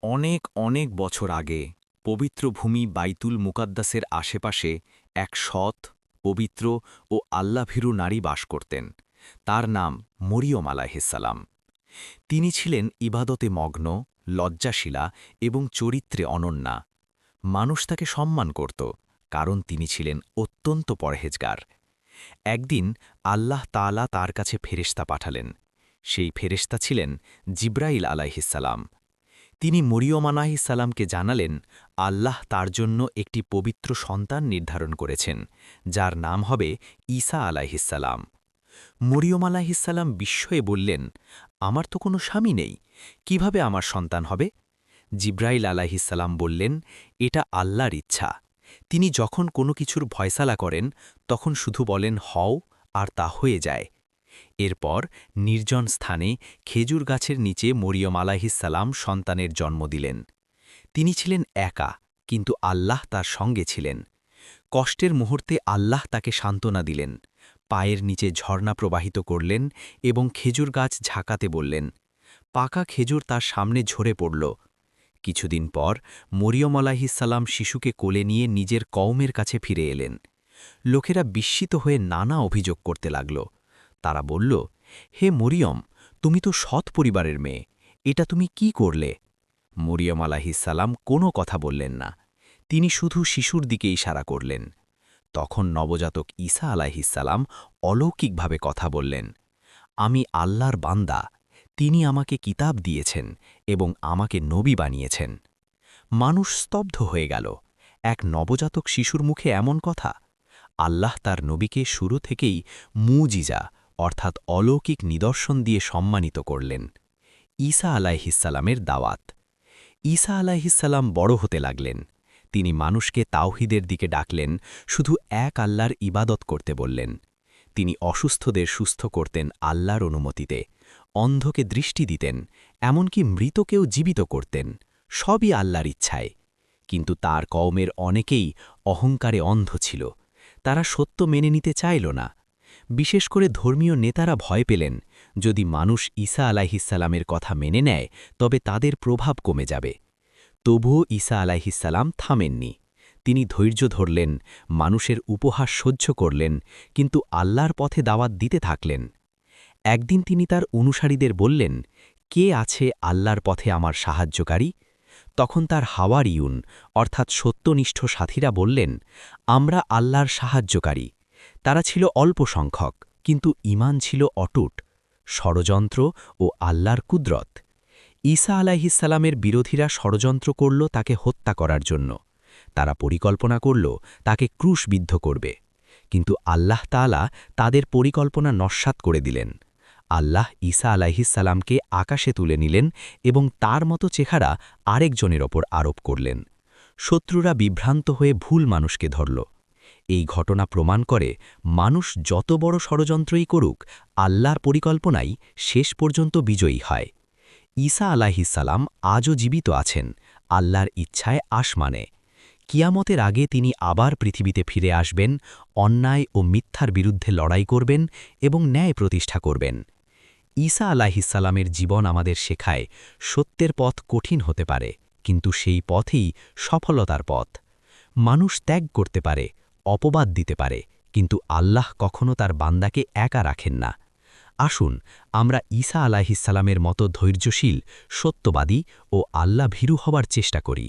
অনেক অনেক বছর আগে পবিত্র ভূমি বাইতুল মুকাদ্দাসের আশেপাশে এক সৎ, পবিত্র ও আল্লাভীরু নারী বাস করতেন। তার নাম মরিয়ম আলাইহিসসালাম। তিনি ছিলেন ইবাদতে মগ্ন, লজ্জাশীলা এবং চরিত্রে অনন্যা। মানুষ তাকে সম্মান করত, কারণ তিনি ছিলেন অত্যন্ত পরহেজগার। একদিন আল্লাহ তাআলা তার কাছে ফেরেশতা পাঠালেন। সেই ফেরেশতা ছিলেন জিব্রাইল আলাইহিসসালাম। তিনি মরিয়ম আলাইহিসসালামকে জানালেন, আল্লাহ তার জন্য একটি পবিত্র সন্তান নির্ধারণ করেছেন, যার নাম হবে ঈসা আলাইহিসসালাম। মরিয়ম আলাইহিসসালাম বিস্ময়ে বললেন, আমার তো কোনো স্বামী নেই, কিভাবে আমার সন্তান হবে? জিব্রাইল আলাইহিসসালাম বললেন, এটা আল্লাহর ইচ্ছা। তিনি যখন কোনো কিছুর ফয়সালা করেন, তখন শুধু বলেন হও, আর তা হয়ে যায়। এরপর নির্জন স্থানে খেজুর গাছের নিচে মরিয়ম আলাইহিসসালাম সন্তানের জন্ম দিলেন। তিনি ছিলেন একা, কিন্তু আল্লাহ তার সঙ্গে ছিলেন। কষ্টের মুহূর্তে আল্লাহ তাকে সান্ত্বনা দিলেন, পায়ের নিচে ঝর্ণা প্রবাহিত করলেন এবং খেজুর গাছ ঝাঁকাতে বললেন। পাকা খেজুর তার সামনে ঝরে পড়ল। কিছুদিন পর মরিয়ম আলাইহিসসালাম শিশুকে কোলে নিয়ে নিজের কওমের কাছে ফিরে এলেন। লোকেরা বিস্মিত হয়ে নানা অভিযোগ করতে লাগল। তারা বলল, হে মরিয়ম, তুমি তো সৎ পরিবারের মেয়ে, এটা তুমি কি করলে? মরিয়ম আলাইহিসসালাম কোনো কথা বললেন না। তিনি শুধু শিশুর দিকে ইশারা করলেন। তখন নবজাতক ঈসা আলাইহিসসালাম অলৌকিকভাবে কথা বললেন। আমি আল্লাহর বান্দা, তিনি আমাকে কিতাব দিয়েছেন এবং আমাকে নবী বানিয়েছেন। মানুষ স্তব্ধ হয়ে গেল। এক নবজাতক শিশুর মুখে এমন কথা! আল্লাহ তার নবীকে শুরু থেকেই মুজিজা অর্থাৎ অলৌকিক নিদর্শন দিয়ে সম্মানিত করলেন। ঈসা আলাইহিসসালামের দাওয়াত। ঈসা আলাইহিসসালাম বড় হতে লাগলেন। তিনি মানুষকে তাওহীদের দিকে ডাকলেন, শুধু এক আল্লাহর ইবাদত করতে বললেন। তিনি অসুস্থদের সুস্থ করতেন আল্লাহর অনুমতিতে, অন্ধকে দৃষ্টি দিতেন, এমনকি মৃতকেও জীবিত করতেন, সবই আল্লাহর ইচ্ছায়। কিন্তু তার কওমের অনেকেই অহংকারে অন্ধ ছিল। তারা সত্য মেনে নিতে চাইল না। বিশেষ করে ধর্মীয় নেতারা ভয় পেলেন, যদি মানুষ ঈসা আলাইহিসসালামের কথা মেনে নেয়, তবে তাদের প্রভাব কমে যাবে। তবুও ঈসা আলাইহিসসালাম থামেননি। তিনি ধৈর্য ধরলেন, মানুষের উপহাস সহ্য করলেন, কিন্তু আল্লাহর পথে দাওয়াত দিতে থাকলেন। একদিন তিনি তার অনুসারীদের বললেন, কে আছে আল্লাহর পথে আমার সাহায্যকারী? তখন তার হাওয়ারিয়ুন অর্থাৎ সত্যনিষ্ঠ সাথীরা বললেন, আমরা আল্লাহর সাহায্যকারী। তারা ছিল অল্প সংখ্যক, কিন্তু ঈমান ছিল অটুট। ষড়যন্ত্র ও আল্লাহর কুদরত। ঈসা আলাইহিসসালামের বিরোধীরা ষড়যন্ত্র করল তাকে হত্যা করার জন্য। তারা পরিকল্পনা করল তাকে ক্রুশবিদ্ধ করবে। কিন্তু আল্লাহ তাআলা তাদের পরিকল্পনা নস্যাৎ করে দিলেন। আল্লাহ ঈসা আলাইহিসসালামকে আকাশে তুলে নিলেন এবং তার মতো চেহারা আরেকজনের ওপর আরোপ করলেন। শত্রুরা বিভ্রান্ত হয়ে ভুল মানুষকে ধরল। এই ঘটনা প্রমাণ করে, মানুষ যত বড় ষড়যন্ত্রই করুক, আল্লাহর পরিকল্পনাই শেষ পর্যন্ত বিজয়ী হয়। ঈসা আলাইহিসসালাম আজও জীবিত আছেন, আল্লাহর ইচ্ছায় আসমানে। কিয়ামতের আগে তিনি আবার পৃথিবীতে ফিরে আসবেন, অন্যায় ও মিথ্যার বিরুদ্ধে লড়াই করবেন এবং ন্যায় প্রতিষ্ঠা করবেন। ঈসা আলাইহিসসালামের জীবন আমাদের শেখায়, সত্যের পথ কঠিন হতে পারে, কিন্তু সেই পথেই সফলতার পথ। মানুষ ত্যাগ করতে পারে, অপবাদ দিতে পারে, কিন্তু আল্লাহ কখনো তার বান্দাকে একা রাখেন না। আসুন আমরা ঈসা আলাইহিসসালামের মতো ধৈর্যশীল, সত্যবাদী ও আল্লাহ ভীরু হবার চেষ্টা করি।